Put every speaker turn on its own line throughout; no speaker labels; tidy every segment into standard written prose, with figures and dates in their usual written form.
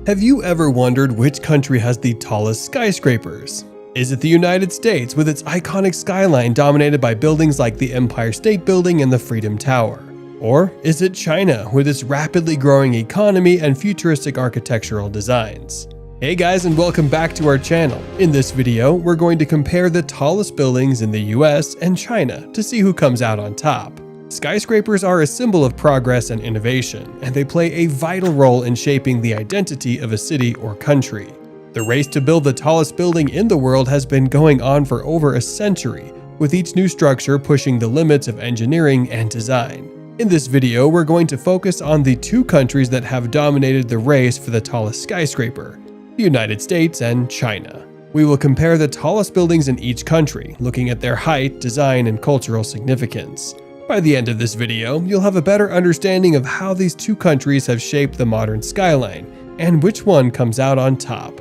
Have you ever wondered which country has the tallest skyscrapers? Is it the United States with its iconic skyline dominated by buildings like the Empire State Building and the Freedom Tower? Or is it China with its rapidly growing economy and futuristic architectural designs? Hey guys, and welcome back to our channel. In this video, we're going to compare the tallest buildings in the US and China to see who comes out on top. Skyscrapers are a symbol of progress and innovation, and they play a vital role in shaping the identity of a city or country. The race to build the tallest building in the world has been going on for over a century, with each new structure pushing the limits of engineering and design. In this video, we're going to focus on the two countries that have dominated the race for the tallest skyscraper, the United States and China. We will compare the tallest buildings in each country, looking at their height, design, and cultural significance. By the end of this video, you'll have a better understanding of how these two countries have shaped the modern skyline, and which one comes out on top.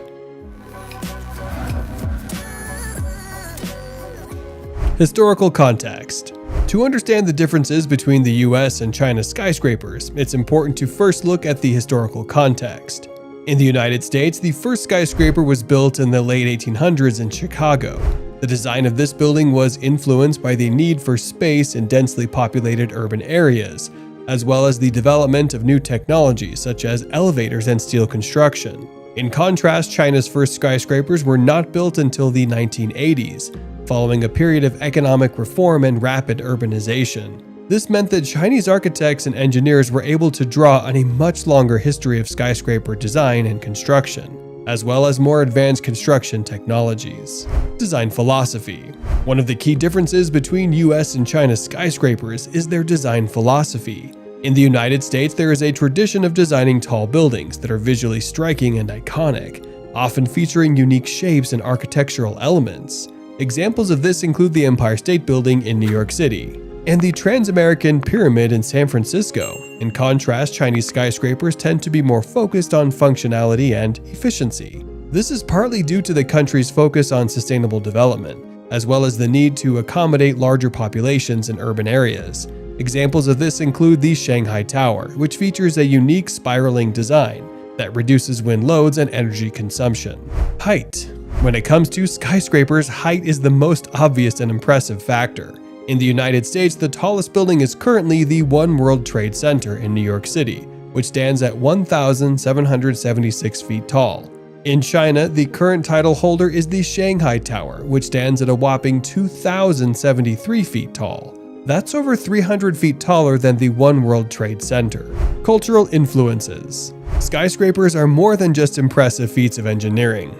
Historical context. To understand the differences between the US and China skyscrapers, it's important to first look at the historical context. In the United States, the first skyscraper was built in the late 1800s in Chicago. The design of this building was influenced by the need for space in densely populated urban areas, as well as the development of new technologies such as elevators and steel construction. In contrast, China's first skyscrapers were not built until the 1980s, following a period of economic reform and rapid urbanization. This meant that Chinese architects and engineers were able to draw on a much longer history of skyscraper design and construction, as well as more advanced construction technologies. Design philosophy. One of the key differences between US and China skyscrapers is their design philosophy. In the United States, there is a tradition of designing tall buildings that are visually striking and iconic, often featuring unique shapes and architectural elements. Examples of this include the Empire State Building in New York City and the Trans-American Pyramid in San Francisco. In contrast, Chinese skyscrapers tend to be more focused on functionality and efficiency. This is partly due to the country's focus on sustainable development, as well as the need to accommodate larger populations in urban areas. Examples of this include the Shanghai Tower, which features a unique spiraling design that reduces wind loads and energy consumption. Height. When it comes to skyscrapers, height is the most obvious and impressive factor. In the United States, the tallest building is currently the One World Trade Center in New York City, which stands at 1,776 feet tall. In China, the current title holder is the Shanghai Tower, which stands at a whopping 2,073 feet tall. That's over 300 feet taller than the One World Trade Center. Cultural influences. Skyscrapers are more than just impressive feats of engineering.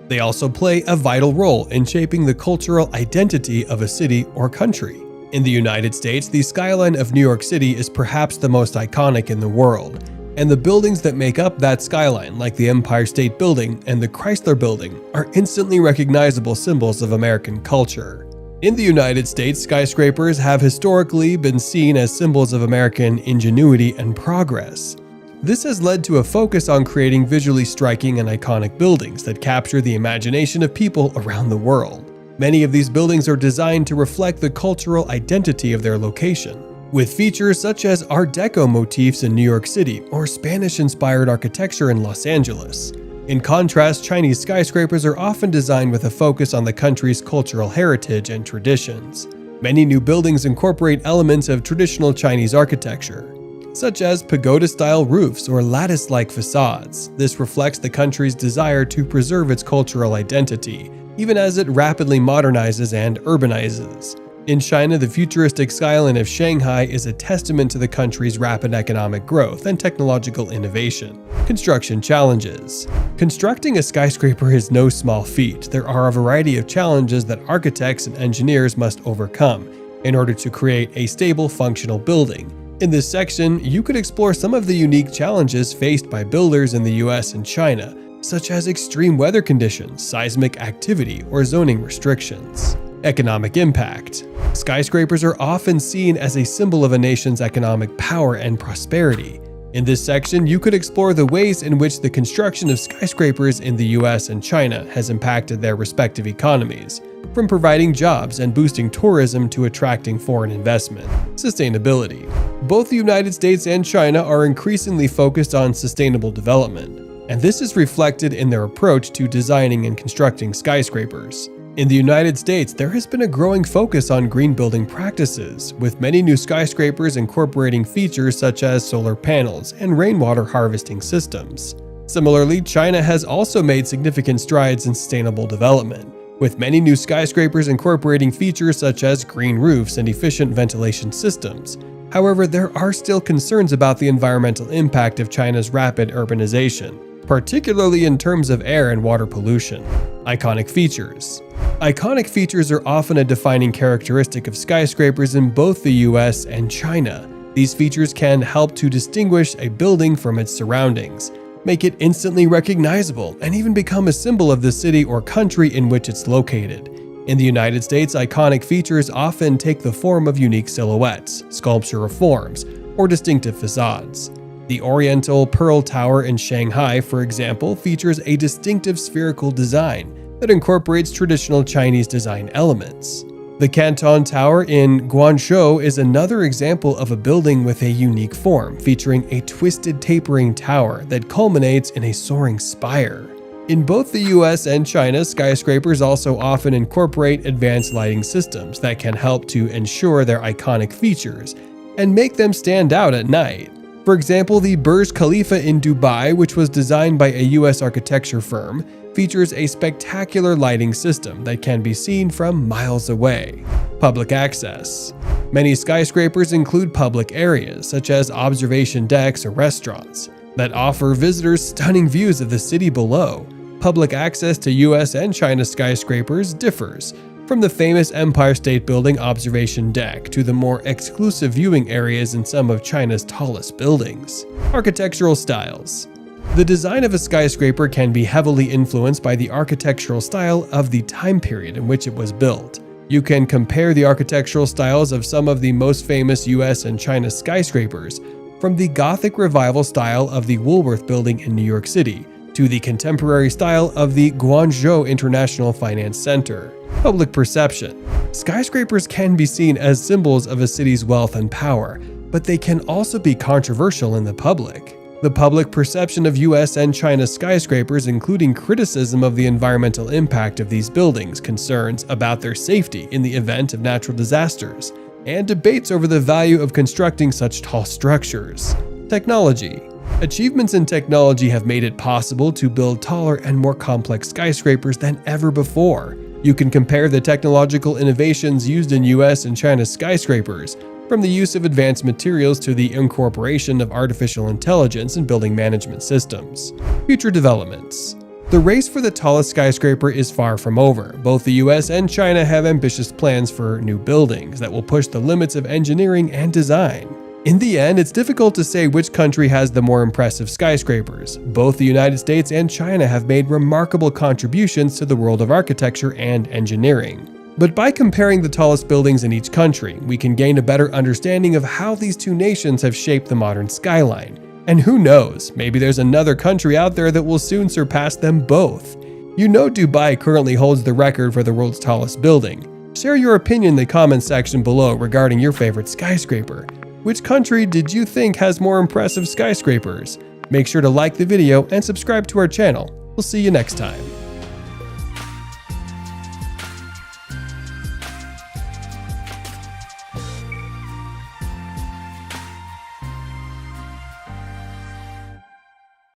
They also play a vital role in shaping the cultural identity of a city or country. In the United States, the skyline of New York City is perhaps the most iconic in the world, and the buildings that make up that skyline, like the Empire State Building and the Chrysler Building, are instantly recognizable symbols of American culture. In the United States, skyscrapers have historically been seen as symbols of American ingenuity and progress. This has led to a focus on creating visually striking and iconic buildings that capture the imagination of people around the world. Many of these buildings are designed to reflect the cultural identity of their location, with features such as Art Deco motifs in New York City or Spanish-inspired architecture in Los Angeles. In contrast, Chinese skyscrapers are often designed with a focus on the country's cultural heritage and traditions. Many new buildings incorporate elements of traditional Chinese architecture, such as pagoda-style roofs or lattice-like facades. This reflects the country's desire to preserve its cultural identity, even as it rapidly modernizes and urbanizes. In China, the futuristic skyline of Shanghai is a testament to the country's rapid economic growth and technological innovation. Construction challenges. Constructing a skyscraper is no small feat. There are a variety of challenges that architects and engineers must overcome in order to create a stable, functional building. In this section, you could explore some of the unique challenges faced by builders in the US and China, such as extreme weather conditions, seismic activity, or zoning restrictions. Economic impact. Skyscrapers are often seen as a symbol of a nation's economic power and prosperity. In this section, you could explore the ways in which the construction of skyscrapers in the US and China has impacted their respective economies, from providing jobs and boosting tourism to attracting foreign investment. Sustainability. Both the United States and China are increasingly focused on sustainable development. and this is reflected in their approach to designing and constructing skyscrapers. In the United States, there has been a growing focus on green building practices, with many new skyscrapers incorporating features such as solar panels and rainwater harvesting systems. Similarly, China has also made significant strides in sustainable development, with many new skyscrapers incorporating features such as green roofs and efficient ventilation systems. However, there are still concerns about the environmental impact of China's rapid urbanization, particularly in terms of air and water pollution. Iconic features. Iconic features are often a defining characteristic of skyscrapers in both the US and China. These features can help to distinguish a building from its surroundings, make it instantly recognizable, and even become a symbol of the city or country in which it's located. In the United States, iconic features often take the form of unique silhouettes, sculptural forms, or distinctive facades. The Oriental Pearl Tower in Shanghai, for example, features a distinctive spherical design that incorporates traditional Chinese design elements. The Canton Tower in Guangzhou is another example of a building with a unique form, featuring a twisted tapering tower that culminates in a soaring spire. In both the US and China, skyscrapers also often incorporate advanced lighting systems that can help to ensure their iconic features and make them stand out at night. For example, the Burj Khalifa in Dubai, which was designed by a US architecture firm, features a spectacular lighting system that can be seen from miles away. Public access. Many skyscrapers include public areas, such as observation decks or restaurants, that offer visitors stunning views of the city below. Public access to US and China skyscrapers differs, from the famous Empire State Building observation deck to the more exclusive viewing areas in some of China's tallest buildings. Architectural styles. The design of a skyscraper can be heavily influenced by the architectural style of the time period in which it was built. You can compare the architectural styles of some of the most famous US and China skyscrapers, from the Gothic Revival style of the Woolworth Building in New York City to the contemporary style of the Guangzhou International Finance Center. Public perception. Skyscrapers can be seen as symbols of a city's wealth and power, but they can also be controversial in the public. The public perception of US and China skyscrapers, including criticism of the environmental impact of these buildings, concerns about their safety in the event of natural disasters, and debates over the value of constructing such tall structures. Technology. Achievements in technology have made it possible to build taller and more complex skyscrapers than ever before. You can compare the technological innovations used in US and China skyscrapers, from the use of advanced materials to the incorporation of artificial intelligence in building management systems. Future developments. The race for the tallest skyscraper is far from over. Both the US and China have ambitious plans for new buildings that will push the limits of engineering and design. In the end, it's difficult to say which country has the more impressive skyscrapers. Both the United States and China have made remarkable contributions to the world of architecture and engineering. But by comparing the tallest buildings in each country, we can gain a better understanding of how these two nations have shaped the modern skyline. And who knows, maybe there's another country out there that will soon surpass them both. You know, Dubai currently holds the record for the world's tallest building. Share your opinion in the comments section below regarding your favorite skyscraper. Which country did you think has more impressive skyscrapers? Make sure to like the video and subscribe to our channel. We'll see you next time.